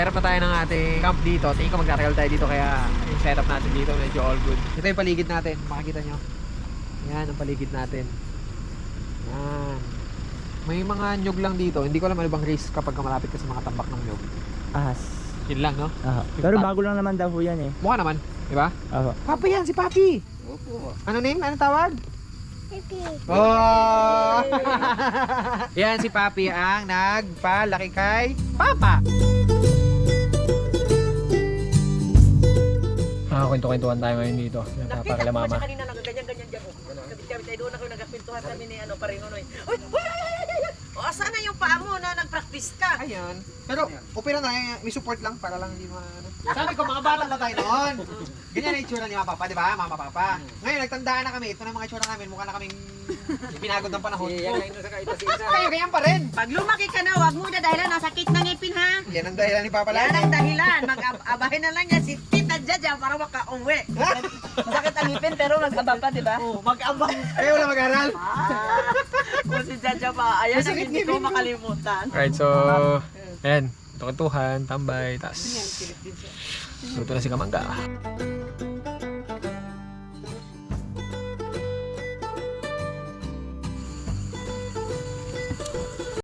Set up na tayo ng ating camp dito. Tingin ko magtatagal tayo dito kaya yung setup natin dito medyo all good. Ito yung paligid natin. Makikita nyo. Yan ang paligid natin. Yan. May mga nyug lang dito. Hindi ko alam ano bang risk kapag malapit ka sa mga tambak ng nyug. Ahas. Yun lang, no? Pero bago lang naman daw yan eh. Mukha naman. Diba? Oo. Papa yan, si Papi. Opo. Ano name? Ano tawag? Pipi. Oh! Yan si Papi ang nagpalaki kay Papa. Kwento-kwentuhan tayo ngayon dito. Napakala mama. Kanina nagaganyan-ganyan dyan. Kabit-kabit tayo doon ako nagkapintuhan kami ni Parinonoy. Uy! Uy! O, asan na yung paa mo na nag-practice ka? Ayan. Pero, opera na, may support lang para lang hindi Sabi ko, mga bata na tayo noon. Ganyan ang itsura ni Mama Papa, di ba? Mama Papa. Ngayon, nagtandaan na kami. Ito na mga itsura namin. Mukha na kaming pinagod ng panahon. Kayo, ganyan pa rin. Pag lumaki ka na, wag mo na dahilan nasakit ng ngipin ha. Yan ang dahilan ni Papa Yan lagi. ang dahilan. Mag-abahin na lang yan si Tita Jaja para makauwi. Masakit ang ngipin pero mag-aba pa, di ba? Oo, mag-aba. Kayo wala mag-aral. Kung si Jaja pa, ayan ang hindi ko makalimutan. Alright, so, ayan. Tukan-tuhan, tambay, tas luto na si Kamangga.